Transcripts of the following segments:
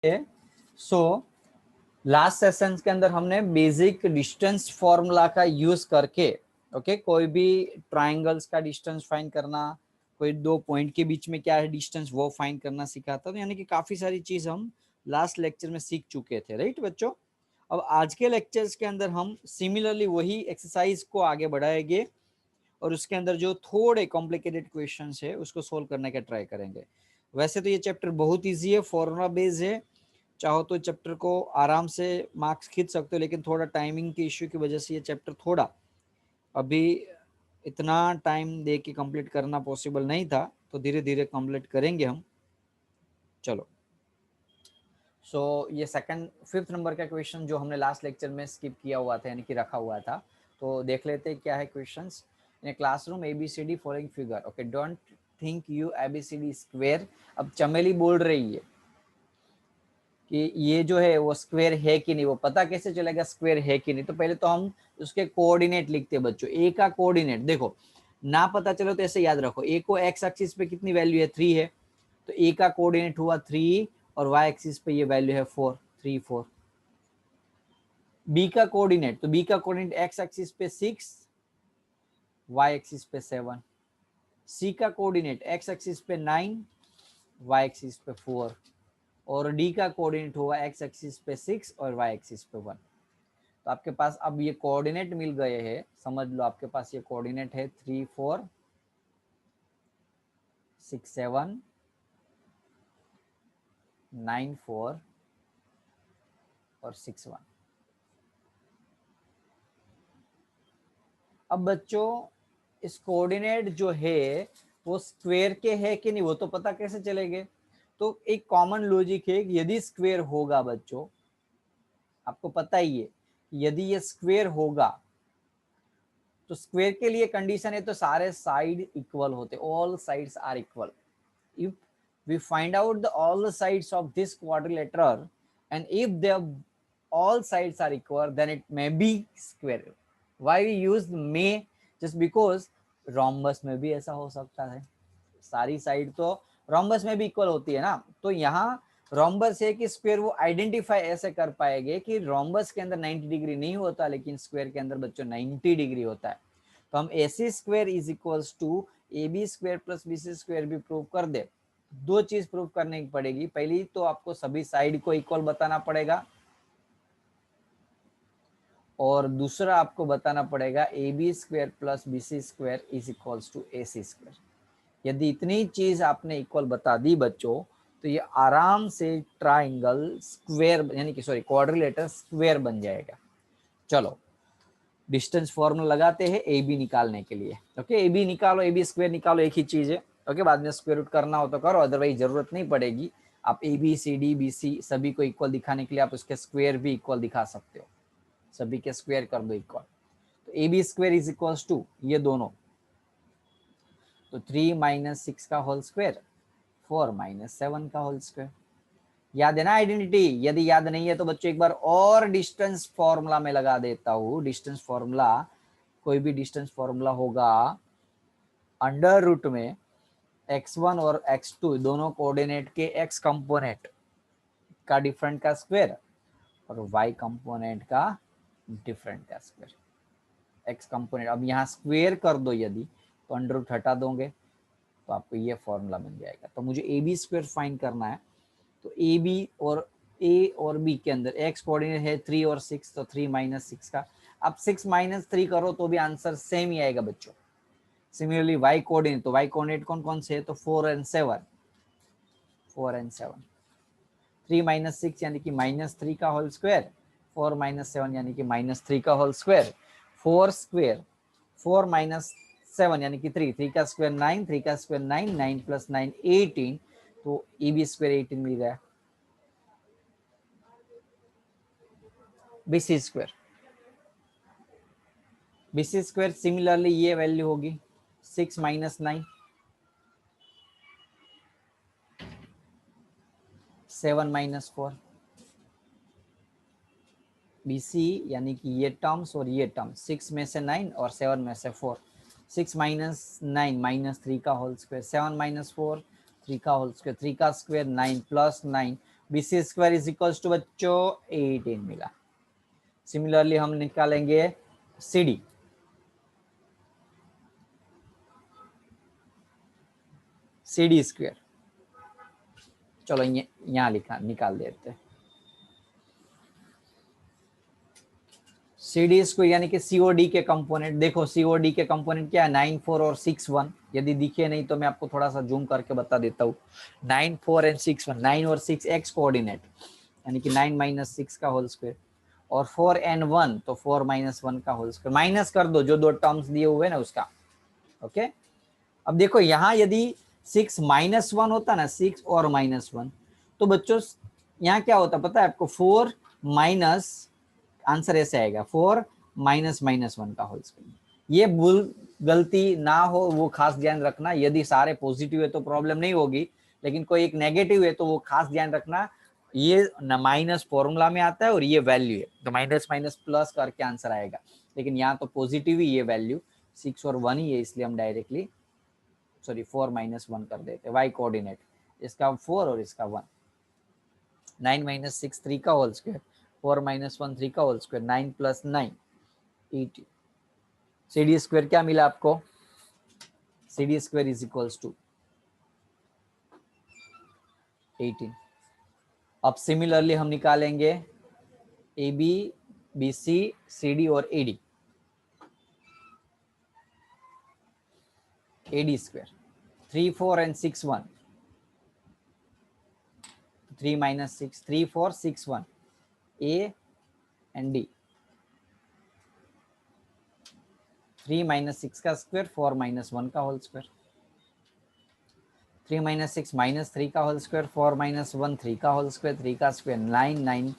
So last session के अंदर हमने बेसिक डिस्टेंस फॉर्मूला का यूज करके कोई भी ट्राइंगल्स का डिस्टेंस फाइंड करना, कोई दो पॉइंट के बीच में क्या है डिस्टेंस वो फाइंड करना सिखाता था। यानी कि काफी सारी चीज हम लास्ट लेक्चर में सीख चुके थे, राइट बच्चों। अब आज के लेक्चर्स के अंदर हम सिमिलरली वही एक्सरसाइज को आगे बढ़ाएंगे और उसके अंदर जो थोड़े कॉम्प्लिकेटेड क्वेश्चंस है उसको सोल्व करने का ट्राई करेंगे। वैसे तो ये चैप्टर बहुत ईजी है, फॉर्मूला बेस्ड है, चाहो तो चैप्टर को आराम से मार्क्स खींच सकते हो, लेकिन थोड़ा टाइमिंग के इश्यू की वजह से ये चैप्टर थोड़ा अभी इतना टाइम दे के कंप्लीट करना पॉसिबल नहीं था, तो धीरे धीरे कंप्लीट करेंगे हम। चलो, सो ये सेकंड 5th नंबर का क्वेश्चन जो हमने लास्ट लेक्चर में स्किप किया हुआ था, यानी कि रखा हुआ था, तो देख लेते क्या है questions. In classroom ABCD following figure, okay, don't think you ABCD square. अब चमेली बोल रही है कि ये जो है वो स्क्वायर है कि नहीं, वो पता कैसे चलेगा स्क्वायर है कि नहीं। तो पहले तो हम उसके कोऑर्डिनेट लिखते हैं बच्चों। ए का कोऑर्डिनेट देखो, ना पता चलो तो ऐसे याद रखो, ए को एक्स एक्सिस पे कितनी वैल्यू है 3 है, तो ए का कोऑर्डिनेट हुआ 3 और वाई एक्सिस पे ये वैल्यू है 4, 3 4। बी का कोऑर्डिनेट, तो बी का कोऑर्डिनेट एक्स एक्सिस पे 6, वाई एक्सिस पे 7। सी का कोऑर्डिनेट एक्स एक्सिस पे 9, वाई एक्सिस पे 4, और डी का कोऑर्डिनेट हुआ एक्स एक्सिस पे 6 और वाई एक्सिस पे 1। तो आपके पास अब ये कोऑर्डिनेट मिल गए हैं, समझ लो आपके पास ये कोऑर्डिनेट है 3 4 6 7 9 4 और 6 1। अब बच्चों इस कोऑर्डिनेट जो है वो स्क्वायर के है कि नहीं वो तो पता कैसे चलेंगे। तो एक कॉमन लॉजिक है कि यदि स्क्वायर होगा बच्चों, आपको पता ही है यदि ये स्क्वायर होगा तो स्क्वायर के लिए कंडीशन है तो सारे साइड इक्वल होते, all sides are equal. If we find out the all the sides of this quadrilateral and if they all sides are equal then it may be square. Why we use may? Just because rhombus में भी ऐसा हो सकता है, सारी side तो rhombus में भी इक्वल होती है ना। तो यहाँ rhombus है कि स्क्वायर वो आइडेंटिफाई ऐसे कर पाएंगे कि rhombus के अंदर 90 डिग्री नहीं होता लेकिन स्क्वायर के अंदर बच्चों 90 डिग्री होता है। तो हम AC square is equals to AB square plus BC square भी प्रूव कर दे। दो चीज प्रूव करने की पड़ेगी, पहली तो आपको सभी साइड को इक्वल बताना पड़ेगा और दूसरा आपको बताना पड़ेगा AB square plus BC square is equals to AC square. यदि इतनी चीज आपने इक्वल बता दी बच्चों तो ये आराम से ट्राइंगल स्क्वायर यानी कि सॉरी क्वाड्रिलेटर स्क्वायर बन जाएगा। चलो डिस्टेंस फॉर्मूला लगाते हैं AB निकालने के लिए। ओके, AB निकालो, AB स्क्वायर निकालो, एक ही चीज है। ओके, बाद में स्क्वायर रूट करना हो तो करो, अदरवाइज जरूरत नहीं पड़ेगी। आप ABCD BC सभी को इक्वल दिखाने के लिए आप उसके स्क्वायर भी इक्वल दिखा सकते हो, सभी के स्क्वायर कर दो इक्वल। तो AB square is equals to ये दोनों, तो 3 माइनस 6 का होल स्क्वायर 4 माइनस 7 का होल स्क्वायर। याद है ना आइडेंटिटी? यदि याद नहीं है तो बच्चों एक बार और डिस्टेंस फॉर्मूला में लगा देता हूं। डिस्टेंस फॉर्मूला, कोई भी डिस्टेंस फॉर्मूला होगा अंडर रूट में x1 और x2 दोनों कोऑर्डिनेट के x कंपोनेंट का डिफरेंट का स्क्वायर और y कंपोनेंट का डिफरेंट का स्क्वायर। x कंपोनेंट अब यहाँ स्क्वायर कर दो यदि, तो अंडर रूट हटा दोगे तो आपको ये फॉर्मूला मिल जाएगा। तो मुझे AB स्क्वायर फाइंड करना है, तो AB और A और B के अंदर x कोऑर्डिनेट है 3 और 6, तो 3 माइनस 6 का, अब 6 माइनस 3 करो तो भी आंसर सेम ही आएगा बच्चों। सिमिलरली y कोऑर्डिनेट, तो y कोऑर्डिनेट कौन कौन से है, तो 4 and 7, 4 and 7। 3 माइनस 6 यानी कि माइनस 3 का होल स्क्वायर, 4 माइनस 7 यानी कि माइनस 3 का होल स्क्वायर। 4 स्क्वायर 4 माइनस 7 यानी कि 3, 3 का स्क्वायर 9, 3 का स्क्वायर 9, 9 प्लस 9 18, तो AB स्क्वायर 18 मिल गया। BC square, BC square similarly ये वैल्यू होगी 6 माइनस 9, 7 माइनस 4। BC यानी कि ये टर्म्स और ये टर्म, 6 में से 9 और 7 में से 4। 6 माइनस 9 माइनस 3 का होल स्क्वायर, 7 माइनस 4 3 का होल स्क्वायर, 3 का square 9 plus 9 BC square is equals to बच्चों 18 मिला। सिमिलरली हम निकालेंगे CD, CD स्क्वायर, चलो ये यहाँ निकाल देते हैं। CD स्क्वायर यानी कि COD के कंपोनेंट, देखो COD के कंपोनेंट क्या है 9 4 और 6 1। यदि दिखे नहीं तो मैं आपको थोड़ा सा जूम करके बता देता हूँ। 9 4 एंड 6 1, 9 और 6 x कोऑर्डिनेट यानी कि 9 माइनस 6 का होल स्क्वायर, और 4 एंड 1 तो 4 माइनस 1 का होल स्क्वायर, माइनस कर दो जो दो टर्म्स दिए हुए ना उसका। ओके, अब देखो यहाँ यदि 6 माइनस 1 होता ना, 6 और माइनस 1, तो बच्चों यहाँ क्या होता पता है आपको, 4 माइनस, आंसर ऐसे आएगा 4 माइनस माइनस 1 का होल स्क्वायर। ये भूल गलती ना हो वो खास ध्यान रखना। यदि सारे पॉजिटिव है तो प्रॉब्लम नहीं होगी, लेकिन कोई एक नेगेटिव है तो वो खास ध्यान रखना। ये माइनस फॉर्मूला में आता है और ये वैल्यू है, तो माइनस माइनस प्लस करके आंसर आएगा। लेकिन यहाँ तो पॉजिटिव ही ये वैल्यू 6 और 1 ही है, इसलिए हम डायरेक्टली 4 माइनस 1 कर देते, वाई कोऑर्डिनेट, इसका 4 और इसका 1। 9 माइनस 6 3 का होल स्क्वायर, 4 माइनस 1 3 का whole square, 9 plus 9 18। CD square क्या मिला आपको, CD square is equals to 18। अब सिमिलरली हम निकालेंगे AB, BC, CD और AD। AD square 3 4 and 6 1, 3 minus 6 3 4 6 1, A and D। 3 minus 6 का स्क्वायर, 4 माइनस 1 का होल स्क्वायर, 3 माइनस 6 माइनस 3 का होल स्क्वायर, 4 माइनस 1 3 का होल स्क्वायर, 3 का स्क्वायर 9 9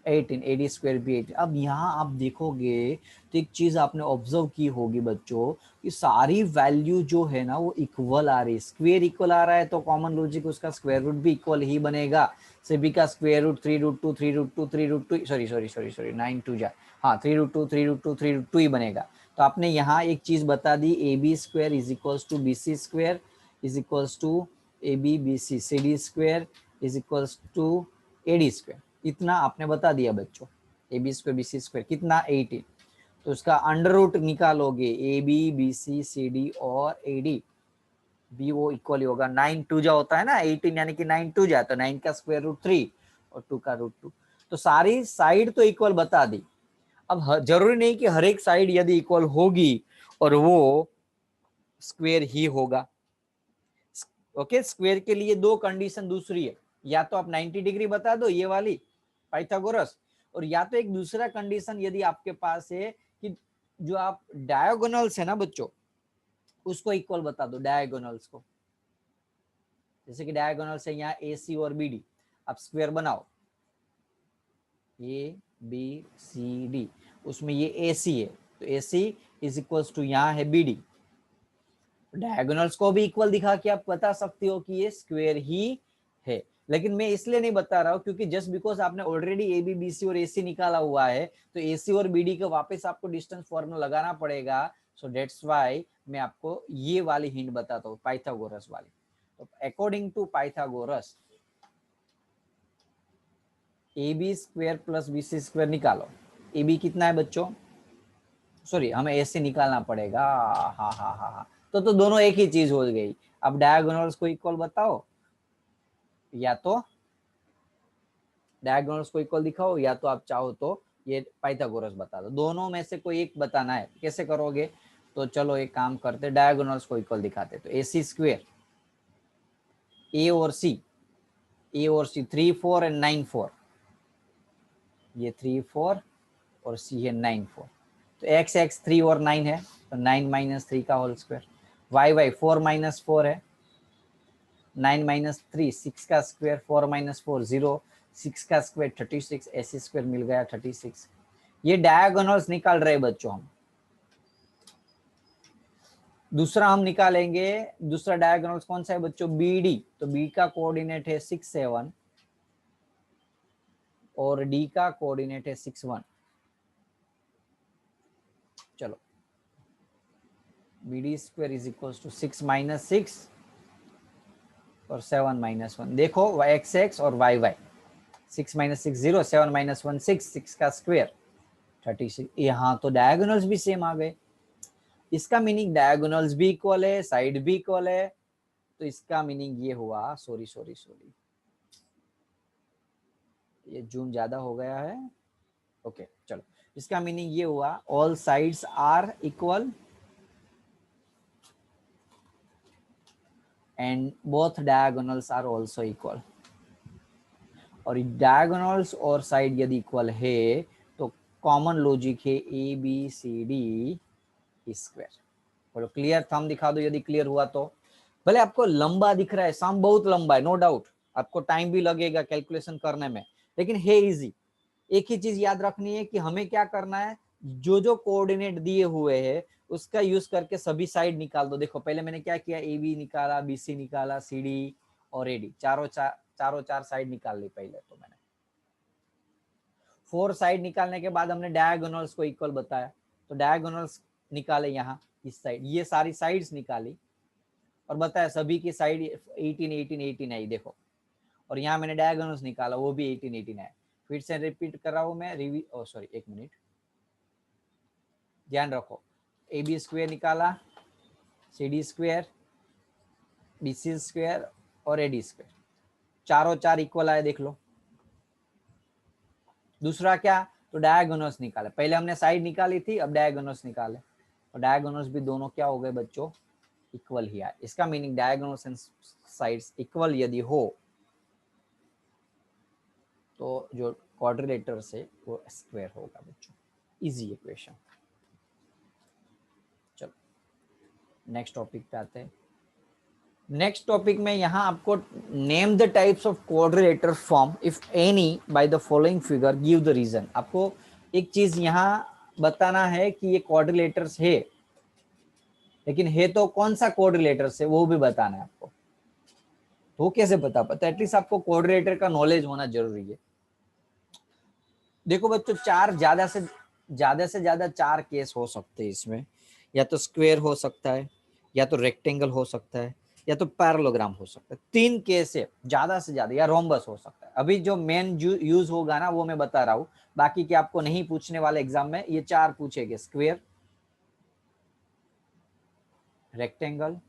18, AD स्क्वायर भी 18। अब यहाँ आप देखोगे तो एक चीज आपने ऑब्जर्व की होगी बच्चों, कि सारी वैल्यू जो है ना वो इक्वल आ रही है। स्क्वायर इक्वल आ रहा है तो कॉमन लॉजिक उसका स्क्वायर रूट भी इक्वल ही बनेगा। सभी का स्क्वायर रूट 3√2 3√2 3√2, सॉरी 9 2 जा, हाँ 3√2 3√2 3√2 ही बनेगा। तो आपने यहाँ एक चीज बता दी, AB square is equals to BC square is equals to AB BC, CD square is equals to AD square. इतना आपने बता दिया बच्चों। AB स्क्वायर BC स्क्वायर कितना 18, तो उसका अंडर रूट निकालोगे AB BC CD और AD, भी वो इक्वल होगा 9 2 जा होता है ना 18, यानी कि 9 2 जा, तो 9 का स्क्वायर रूट 3 और 2 का रूट 2। तो सारी साइड तो इक्वल बता दी। अब जरूरी नहीं कि हर एक साइड यदि इक्वल होगी और वो स्क्वायर ही होगा। ओके, स्क्वायर के लिए दो कंडीशन दूसरी है, या तो आप 90 डिग्री बता दो ये वाली पाइथागोरस, और या तो एक दूसरा कंडीशन यदि आपके पास है कि जो आप डायगोनल्स है ना बच्चों उसको इक्वल बता दो, डायगोनल्स को। जैसे कि डायगोनल्स है यहाँ AC और BD, आप स्क्वायर बनाओ ABCD, उसमें ये AC है तो AC इज इक्वल्स टू यहाँ है BD। डायगोनल्स को भी इक्वल दिखा के आप बता सकते हो कि ये स्क्वायर ही है। लेकिन मैं इसलिए नहीं बता रहा हूँ क्योंकि जस्ट बिकॉज आपने ऑलरेडी AB BC और AC निकाला हुआ है तो AC और BD का वापस आपको डिस्टेंस फॉर्मूला लगाना पड़ेगा। सो डेट्स व्हाई मैं आपको ये वाली हिंट बताता हूँ, पाइथागोरस वाली। तो according to Pythagoras AB square plus BC square निकालो। AB कितना है बच्चों, सॉरी हमें AC निकालना पड़ेगा, हाँ तो दोनों एक ही चीज हो गई। अब डायगोनल्स को इक्वल बताओ, या तो डायगोनल्स को इक्वल दिखाओ या तो आप चाहो तो ये पाइथागोरस बता दो, दोनों में से कोई एक बताना है। कैसे करोगे, तो चलो एक काम करते, डायगोनल्स को इक्वल दिखाते। तो AC स्क्वायर A और C 3 4 एंड 9 4, ये 3 4 और C है 9 4, तो x 3 और 9 है तो 9 माइनस 3 का होल स्क्वायर, y 4 माइनस 4 है, 9 माइनस 3 6 का स्क्वायर, 4 माइनस 4 0, 6 का स्क्वायर 36, ऐसे स्क्वायर मिल गया 36। ये डायगोनल्स निकाल रहे बच्चों हम। दूसरा हम निकालेंगे, दूसरा डायगोनल्स कौन सा है बच्चों, BD। तो B का कोऑर्डिनेट है 6 7 और D का कोऑर्डिनेट है 6 1। चलो BD square is equal to 6 minus 6 और 7 माइनस 1। देखो x और y 6 माइनस 6 0, 7 माइनस 1 6, 6 का स्क्वायर 36। यहाँ तो डायगोनल्स भी सेम आ गए, इसका मीनिंग डायगोनल्स भी इक्वल है, साइड भी इक्वल है। तो इसका मीनिंग ये हुआ, सॉरी सॉरी सॉरी, ये जूम ज्यादा हो गया है। ओके चलो, इसका मीनिंग ये हुआ all sides are equal and both diagonals are also equal. और डायगोनल्स और साइड यदि इक्वल है तो कॉमन लॉजिक है A B C D square. बोलो क्लियर, थंब दिखा दो यदि क्लियर हुआ तो। भले आपको लंबा दिख रहा है, सम बहुत लंबा है, नो डाउट, आपको टाइम भी लगेगा कैलकुलेशन करने में, लेकिन है इजी। एक ही चीज याद रखनी है कि हमें क्या करना है, जो जो कोऑर्डिनेट दिए हुए हैं उसका यूज करके सभी साइड निकाल दो। देखो पहले मैंने क्या किया, ए बी निकाला, बी सी निकाला, सी डी और ए डी, चारों चार साइड निकाल ली पहले तो मैंने। 4 साइड निकालने के बाद हमने डायगोनल्स को इक्वल बताया, तो डायगोनल्स निकाले यहाँ इस साइड, ये सारी साइड्स निकाली और बताया सभी की साइड 18 18 18 आई देखो। और यहाँ मैंने डायगोनल्स निकाला, वो भी 18 18 है। फिर से रिपीट कर रहा हूँ मैं, सॉरी एक मिनट, ध्यान रखो, ए बी स्क्वायर निकाला, C D square, B C square और ए डी स्क्वायर, चारों चार इक्वल आए देख लो। दूसरा क्या, तो डायगोनल्स निकाले, पहले हमने साइड निकाली थी, अब डायगोनल्स निकाले, और डायगोनल्स भी दोनों क्या हो गए बच्चों, इक्वल ही आए। इसका meaning diagonals and sides equal यदि हो तो जो क्वाड्रिलेटर से वो स्क्वायर होगा बच्चों। Easy equation. चलो नेक्स्ट टॉपिक पे आते हैं। नेक्स्ट टॉपिक में यहाँ आपको name the types of quadrilateral form if any by the following figure, give the reason. आपको एक चीज यहाँ बताना है कि ये क्वाड्रिलेटर्स है, लेकिन है तो कौन सा क्वाड्रिलेटर्स है वो भी बताना है आपको। तो कैसे बता पाता, एटलीस्ट आपको क्वाड्रिलेटर का नॉलेज होना जरूरी है। देखो बच्चों, ज्यादा से ज्यादा 4 केस हो सकते हैं इसमें, या तो स्क्वायर हो सकता है, या तो रेक्टेंगल हो सकता है, या तो पैरेललोग्राम हो सकता है। 3 केस है ज्यादा से ज्यादा, या रोम्बस हो सकता है। अभी जो मेन यूज होगा ना वो मैं बता रहा हूँ, बाकी के आपको नहीं पूछने वाले एग्जाम में, ये 4 पूछेंगे, स्क्वायर, रेक्टेंगल,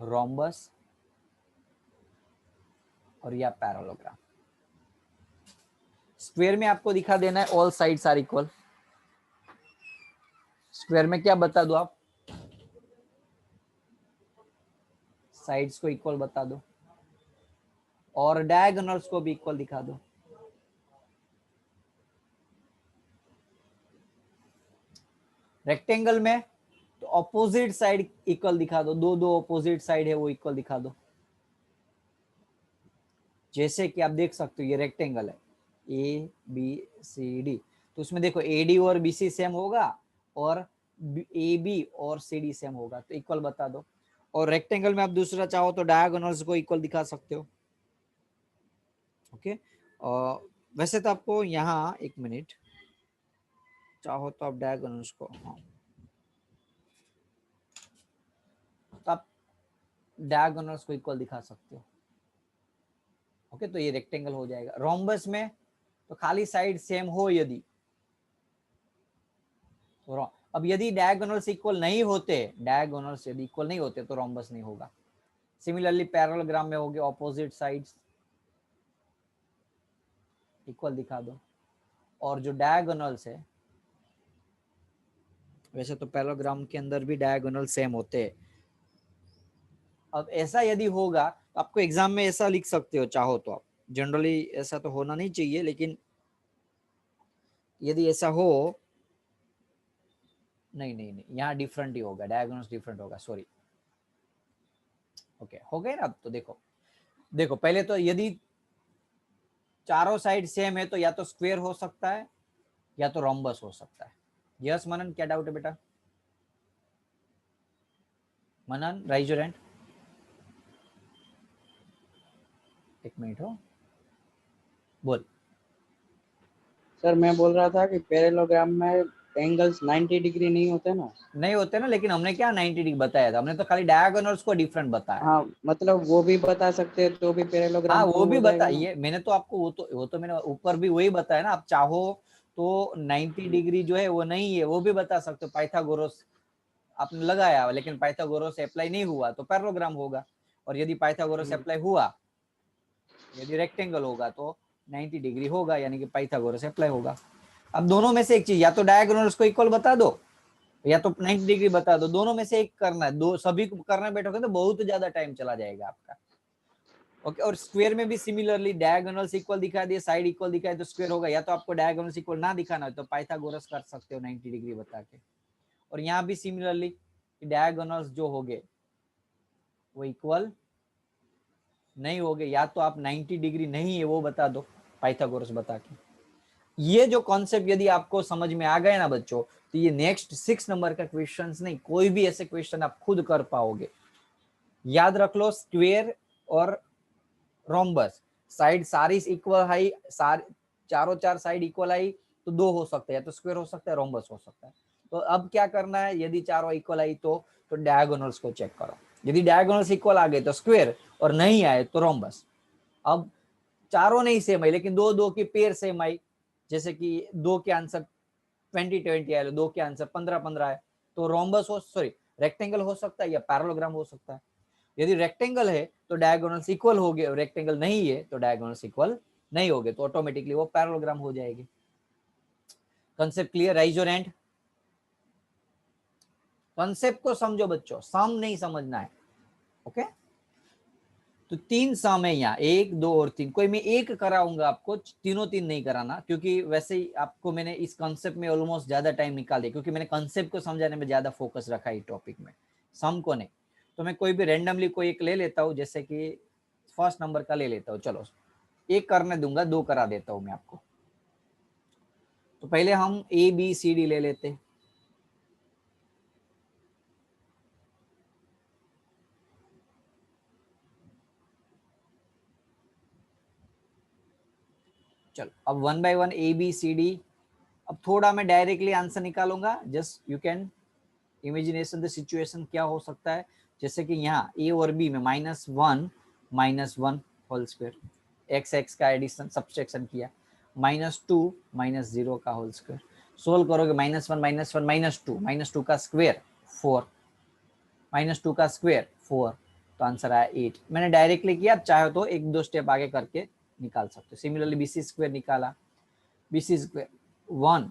रोम्बस और या पैरेललोग्राम। स्क्वायर में आपको दिखा देना है all sides are equal. Square में क्या बता दो आप, साइड्स को इक्वल बता दो और डायगोनल्स को भी इक्वल दिखा दो। रेक्टेंगल में तो ऑपोजिट साइड इक्वल दिखा दो, दो दो ऑपोजिट साइड है वो इक्वल दिखा दो। जैसे कि आप देख सकते हो ये रेक्टेंगल है, ए बी सी डी, तो उसमें देखो ए डी और बी सी सेम होगा और ए बी और सी डी सेम होगा, तो इक्वल बता दो। और रेक्टेंगल में आप दूसरा चाहो तो डायगोनल्स को इक्वल दिखा सकते हो। ओके, और वैसे तो आपको यहाँ एक मिनट, चाहो तो आप डायगोनल्स को, हाँ तो आप डायगोनल्स को इक्वल दिखा सकते हो। ओके, तो ये रेक्टेंगल हो जाएगा। रोम्बस में तो खाली साइड सेम हो यदि, तो अब यदि डायगोनल्स इक्वल नहीं होते, डायगोनल्स यदि इक्वल नहीं होते तो रोम्बस नहीं होगा। सिमिलरली पैरेललोग्राम में हो गए ऑपोजिट साइड्स इक्वल दिखा दो, और जो डायगोनल्स है, वैसे तो पैरेललोग्राम के अंदर भी डायगोनल सेम होते हैं। अब ऐसा यदि होगा तो आपको एग्जाम में ऐसा लिख सकते हो चाहो तो आप, जनरली ऐसा तो होना नहीं चाहिए, लेकिन यदि ऐसा हो, नहीं नहीं नहीं, यहाँ डिफरेंट ही होगा, डायगोनल्स डिफरेंट होगा, सॉरी। ओके हो गए ना। अब तो देखो देखो पहले तो यदि चारों साइड सेम है तो या तो स्क्वायर हो सकता है या तो रोम्बस हो सकता है। यस मनन, क्या डाउट है बेटा? मनन राइज योर हैंड, एक मिनट हो, बोल। सर मैं बोल रहा था कि पैरेललोग्राम में एंगल्स 90 डिग्री नहीं होते ना? नहीं होते ना, लेकिन हमने क्या 90 डिग्री बताया था, हमने तो खाली डायगोनल्स को डिफरेंट बताया। हाँ मतलब वो भी बता सकते हैं तो भी हाँ पैरेललोग्राम वो प्रूव भी हो जाएगा ना? बताइए, मैंने तो आपको वो तो मैंने ऊपर भी वही बताया ना, आप चाहो तो 90 डिग्री जो है वो नहीं है वो भी बता सकते हो, पाइथागोरस आपने लगाया लेकिन पाइथागोरस अप्लाई नहीं हुआ तो पैरेललोग्राम होगा, और यदि पाइथागोरस अप्लाई हुआ, यदि रेक्टेंगल होगा तो 90 डिग्री होगा, यानी कि पाइथागोरस अप्लाई होगा। अब दोनों में से एक चीज, या तो डायगोनल्स को इक्वल बता दो या तो 90 डिग्री बता दो, दोनों में से एक करना है, दो सभी को करने बैठोगे तो बहुत ज्यादा टाइम चला जाएगा आपका। ओके, और स्क्वायर में भी सिमिलरली डायगोनल्स इक्वल दिखा दिए, साइड इक्वल दिखाए तो स्क्वायर होगा, या तो आपको डायगोनल्स इक्वल ना दिखाना हो तो पाइथागोरस कर सकते हो 90 डिग्री बता के। और यहाँ भी सिमिलरली डायगोनल्स जो होंगे वो इक्वल नहीं होंगे, या तो आप 90 डिग्री नहीं है वो बता दो पाइथागोरस बता के। ये जो कॉन्सेप्ट यदि आपको समझ में आ गए ना बच्चों, तो ये नेक्स्ट 6 नंबर का क्वेश्चंस नहीं, कोई भी ऐसे क्वेश्चन आप खुद कर पाओगे। याद रख लो, स्क्वायर और रोम्बस साइड सारी इक्वल आई, चारों चार साइड इक्वल आई तो दो हो सकते हैं, तो स्क्वायर हो सकता है, रोम्बस हो सकता है। तो अब क्या करना है, यदि चारों इक्वल आई तो डायगोनल्स को चेक करो, यदि डायगोनल्स इक्वल आ गए तो स्क्वायर, और नहीं आए तो रोम्बस। अब चारों नहीं सेम आई लेकिन दो दो की पेयर सेम आई, जैसे कि दो के आंसर 20-20 आए, दो के आंसर 15-15 है, तो रोम्बस हो, सॉरी रेक्टेंगल हो सकता है या पैरेललोग्राम हो सकता है। यदि रेक्टेंगल है तो डायगोनल्स इक्वल हो गए, रेक्टेंगल नहीं है तो डायगोनल्स इक्वल नहीं हो गए, तो ऑटोमेटिकली वो पैरेललोग्राम हो जाएगी। Concept clear? Rise your hand. Concept को समझो बच्चों, सम नहीं समझना है। ओके, तो 3 सम है यहाँ, 1 2 और 3, कोई मैं एक कराऊंगा आपको, तीनों 3 नहीं कराना, क्योंकि वैसे ही आपको मैंने इस कॉन्सेप्ट में ऑलमोस्ट ज्यादा टाइम निकाल दिया, क्योंकि मैंने कॉन्सेप्ट को समझाने में ज्यादा फोकस रखा है टॉपिक में, सम को नहीं। तो मैं कोई भी रेंडमली कोई एक ले लेता हूँ, जैसे कि फर्स्ट नंबर का ले लेता हूँ, चलो एक करने दूंगा, 2 करा देता हूँ मैं आपको। तो पहले हम ABCD ले लेते हैं। चलो अब 1 बाय 1 ABCD। अब थोड़ा मैं डायरेक्टली आंसर निकालूंगा, just you can imagination the situation क्या हो सकता है। जैसे कि यहाँ A और B में -1 होल स्क्वायर, x का एडिशन सब्सट्रैक्शन किया, -2 -0 का होल स्क्वायर, सोल्व करोगे -1 -2 का स्क्वायर 4, -2 का स्क्वायर 4, तो आंसर आया 8। मैंने डायरेक्टली किया, आप चाहे तो एक दो स्टेप आगे करके निकाल सकते हो। सिमिलरली BC स्क्वायर निकाला, BC स्क्वायर 1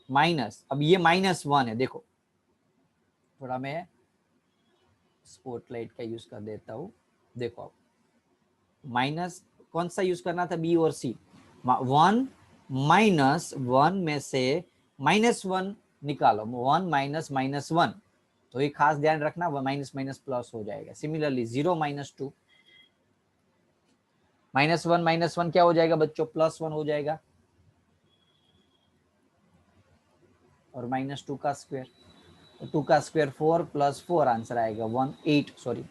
माइनस, अब ये -1 है, देखो थोड़ा मैं स्पॉटलाइट का यूज कर देता हूँ, देखो अब माइनस कौन सा यूज करना था, B और C। 1 -1 में से -1 निकालो, 1 -1, तो ये खास ध्यान रखना, माइनस माइनस प्लस हो जाएगा। सिमिलरली 0 -2, -1 क्या हो जाएगा बच्चों, +1 हो जाएगा, और -2 का स्क्वायर, तो 2 का स्क्वायर 4 + 4 आंसर आएगा 8, सॉरी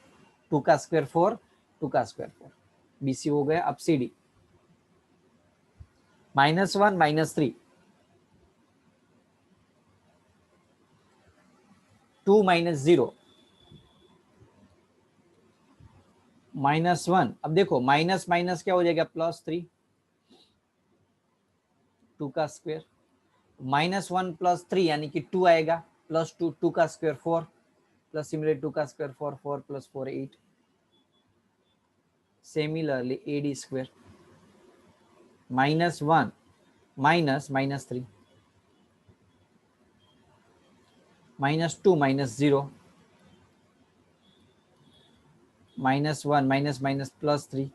2 का स्क्वायर 4, 2 का स्क्वायर 4, BC हो गया। अब CD -1 -3, 2 -0 -1, अब देखो माइनस माइनस क्या हो जाएगा, +3, 2 का स्क्वायर, -1 + 3 यानी कि 2 आएगा, +2, 2 का स्क्वायर 4, प्लस सिमिलर 2 का स्क्वायर 4, 4 + 4 8। सिमिलरली AD स्क्वायर -1 -3, -2 -0, -1 +3,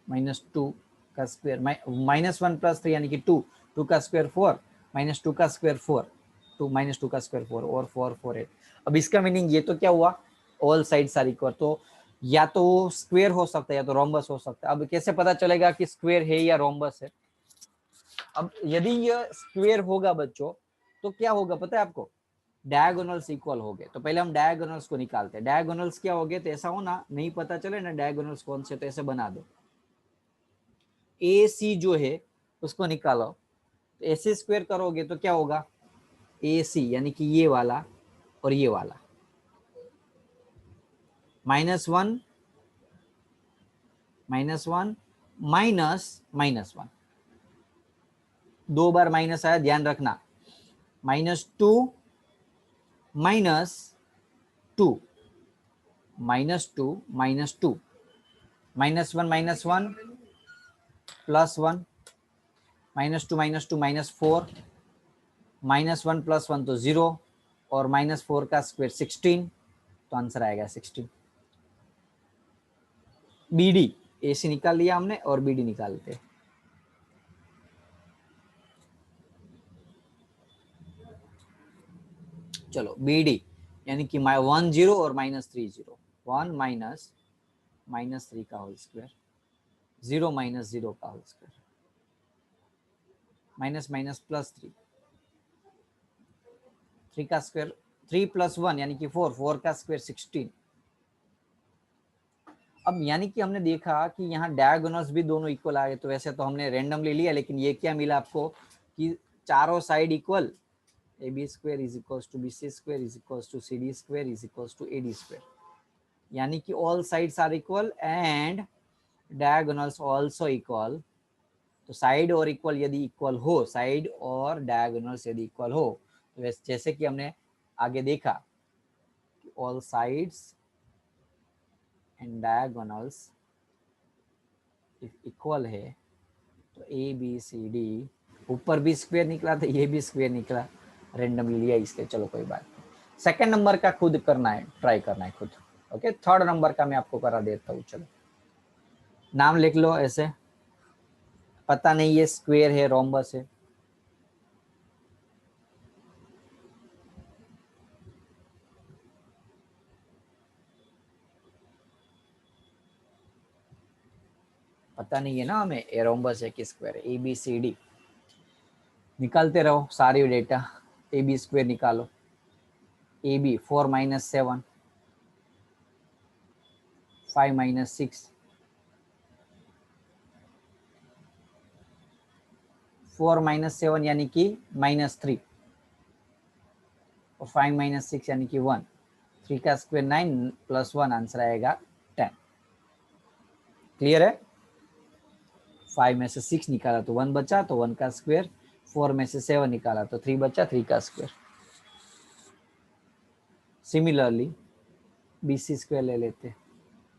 -2 का स्क्वायर, -1 + 3 यानी कि 2, 2 का स्क्वायर 4, -2 का स्क्वायर 4, 2 -2 का स्क्वायर 4, और 4 4 8। अब इसका मीनिंग ये तो क्या हुआ, ऑल साइड्स आर इक्वल, तो या तो स्क्वायर हो सकता है या तो रोम्बस हो सकता है। अब कैसे पता चलेगा कि स्क्वायर है या रोम्बस है? अब यदि ये स्क्वायर होगा बच्चों तो क्या होगा पता है आपको, डायगोनल्स इक्वल हो गए, तो पहले हम डायगोनल्स को निकालते हैं। डायगोनल्स क्या हो गए, तो ऐसा हो ना, नहीं पता चले ना डायगोनल्स कौन से, तो ऐसे बना दो, AC जो है उसको निकालो, AC स्क्वायर करोगे तो क्या होगा, AC यानी कि ये वाला और ये वाला, -1 -1 -1, 2 बार माइनस आया, ध्यान रखना, -2 -2 -2 -2, -1 -1 +1, -2 -2 -4, -1 +1 तो 0, और -4 का स्क्वायर 16, तो आंसर आएगा 16। BD, AC निकाल लिया हमने और BD निकालते। चलो BD यानी कि 1 0 और -3 0, 1 -3 का होल स्क्वायर, 0 -0 का होल स्क्वायर, -+3, 3 का स्क्वायर, 3 + 1 यानी कि 4, 4 का स्क्वायर 16। अब यानी कि हमने देखा कि यहाँ डायगोनल्स भी दोनों इक्वल आ गए, तो वैसे तो हमने रैंडमली लिया, लेकिन ये क्या मिला आपको कि चारों side equal, AB square is equals to BC square is equals to CD square is equals to AD square, यानी कि all sides are equal and diagonals also equal. तो साइड और इक्वल यदि इक्वल हो, साइड और diagonals यदि equal हो, तो जैसे कि हमने आगे देखा कि all sides and diagonals equal है, तो ABCD, ऊपर भी स्क्वायर निकला तो ये भी स्क्वायर निकला, रेंडमली लिया इसलिए, चलो कोई बात नहीं। सेकंड नंबर का खुद करना है, ट्राई करना है खुद। ओके, थर्ड नंबर का मैं आपको करा देता हूँ। चलो नाम लिख लो ऐसे, पता नहीं ये स्क्वायर है रोम्बस है, पता नहीं है ना हमें ये रोम्बस है कि स्क्वायर है। ABCD निकालते रहो सारी डेटा, AB स्क्वायर निकालो, AB 4 - 7, 5 - 6, 4 - 7 यानी कि -3, और 5 - 6 यानी कि 1, 3 का स्क्वायर 9 + 1 आंसर आएगा 10। क्लियर है? 5 में से 6 निकाला तो 1 बचा, तो 1 का स्क्वायर, 4 में से 7 निकाला तो 3 बचा, 3 का स्क्वायर। सिमिलरली BC स्क्वायर ले लेते,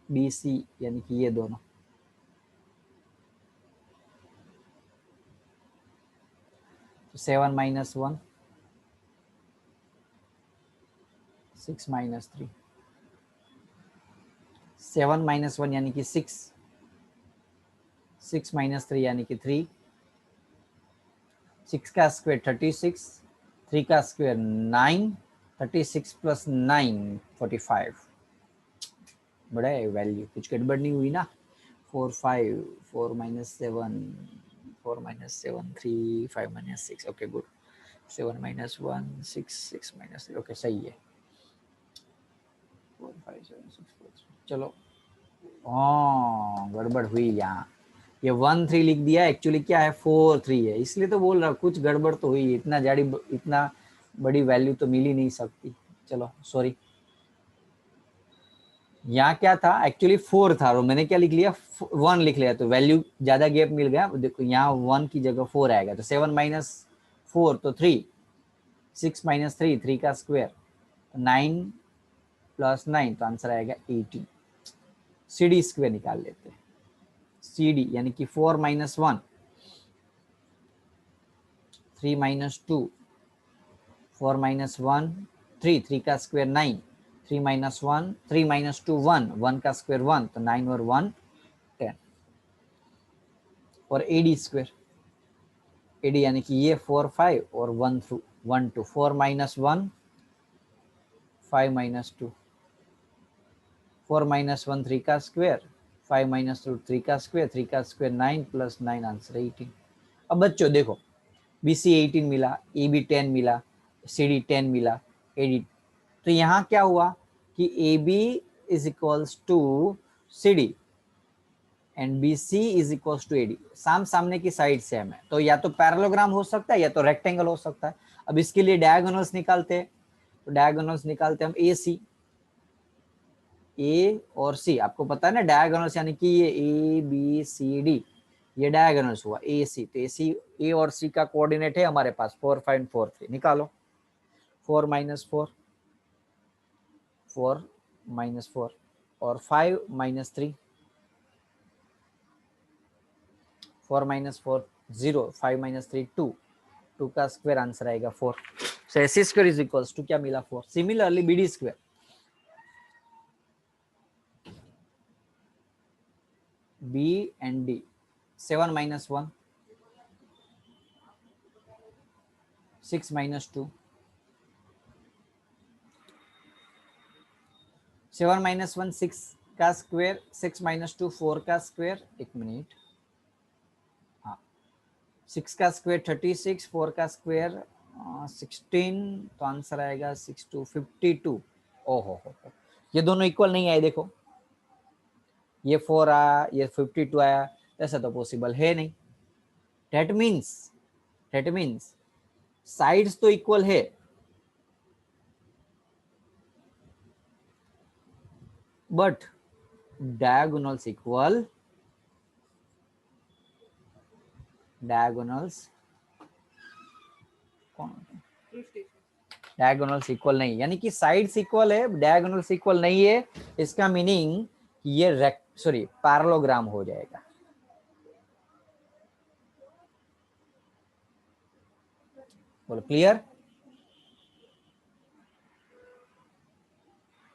BC यानी कि ये दोनों, तो 7 - 1, 6 - 3, 7 - 1 यानी कि 6, 6 - 3 यानी कि 3, 6 का स्क्वायर 36, 3 का स्क्वायर 9, 36 + 9 45, बड़ा है वैल्यू, कुछ गड़बड़ नहीं हुई ना। 4 5, 4 - 7, 4 - 7 3, 5 - 6, ओके गुड। 7 - 1 6, 6 - 3, ओके सही है। 4 5 7 6 4 3, चलो हाँ गड़बड़ हुई यहाँ, ये 1 3 लिख दिया, एक्चुअली क्या है 4 3 है, इसलिए तो बोल रहा कुछ गड़बड़ तो हुई, इतना बड़ी वैल्यू तो मिल ही नहीं सकती। चलो सॉरी, यहाँ क्या था एक्चुअली 4 था, और मैंने क्या लिख लिया 1 लिख लिया, तो वैल्यू ज्यादा गैप मिल गया। देखो यहाँ 1 की जगह 4 आएगा, तो 7 - 4 तो 3, 6 - 3, 3 का स्क्वायर, 9 + 9 तो आंसर आएगा 18। CD स्क्वायर निकाल लेते हैं, CD यानी कि 4 - 1, 3 - 2, 4 - 1 3, 3 का स्क्वायर 9, 3 - 1 3 - 2 1, 1 का स्क्वायर 1, तो 9 और 1 10, और AD स्क्वायर, AD यानी कि ये 4 5 और 1 2, 4 - 1 5 - 2, 4 - 1 3 का स्क्वायर, 5 - 2 3 का स्क्वायर, 3 का स्क्वायर 9 + 9 आंसर 18। अब बच्चों देखो BC 18 मिला, AB 10 मिला, CD 10 मिला, AD, तो यहाँ क्या हुआ कि AB = CD, and B C is equal to A D, सामने की साइड सेम है, तो या तो पैरेललोग्राम हो सकता है या तो रेक्टेंगल हो सकता है। अब इसके लिए डायगोनल्स निकालते हैं, तो डायगोनल्स निकालते हैं हम ए सी, ए और सी आपको पता है ना डायगोनल्स, यानी कि ये ए बी सी डी ये डायगोनल्स हुआ ए सी, तो ए सी ए और सी का कोऑर्डिनेट है हमारे पास 4 5 4 3, निकालो 4 - 4 4 - 4 और 5 - 3 4 - 4 0 5 - 3 2 2 का स्क्वायर आंसर आएगा 4। So A C square is equals to क्या मिला 4। Similarly B D square, B and D 7 - 1 6 - 2 7 - 1 6 का स्क्वायर 6 - 2 4 का स्क्वायर, एक मिनट, हाँ 6 का स्क्वायर 36 4 का स्क्वायर 16, तो आंसर आएगा 6 2 52। ओहो हो, ये दोनों इक्वल नहीं आए, देखो ये 4 आया ये 52 आया, ऐसा तो पॉसिबल है नहीं। दैट मीन्स साइड्स तो इक्वल है, but diagonals equal, diagonals diagonals equal नहीं, यानी कि साइड्स इक्वल है डायगोनल्स इक्वल नहीं है, इसका मीनिंग ये पैरेललोग्राम हो जाएगा। बोलो क्लियर,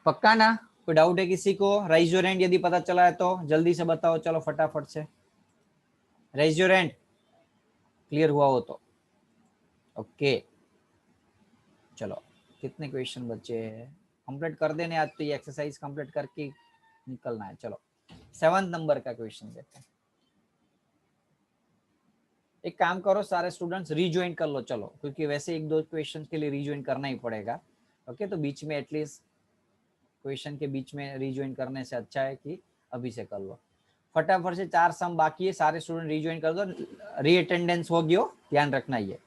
पक्का ना? कोई डाउट है किसी को? राइज योर हैंड यदि पता चला है तो जल्दी से बताओ, चलो फटाफट से राइज योर हैंड, क्लियर हुआ हो तो। ओके चलो, कितने क्वेश्चन बचे हैं, कंप्लीट कर देने आज तो, ये एक्सरसाइज कंप्लीट करके निकलना है। चलो 7 नंबर का क्वेश्चन देखते हैं। एक काम करो सारे स्टूडेंट्स रीज्वाइन कर लो, चलो, क्योंकि वैसे एक दो क्वेश्चन के लिए रीज्वाइन करना ही पड़ेगा। ओके, तो बीच में एटलीस्ट क्वेश्चन के बीच में रीज्वाइन करने से अच्छा है कि अभी से कर लो फटाफट से। 4 सम बाकी है, सारे स्टूडेंट रीज्वाइन कर दो, री अटेंडेंस हो गयो, ध्यान रखना ही है।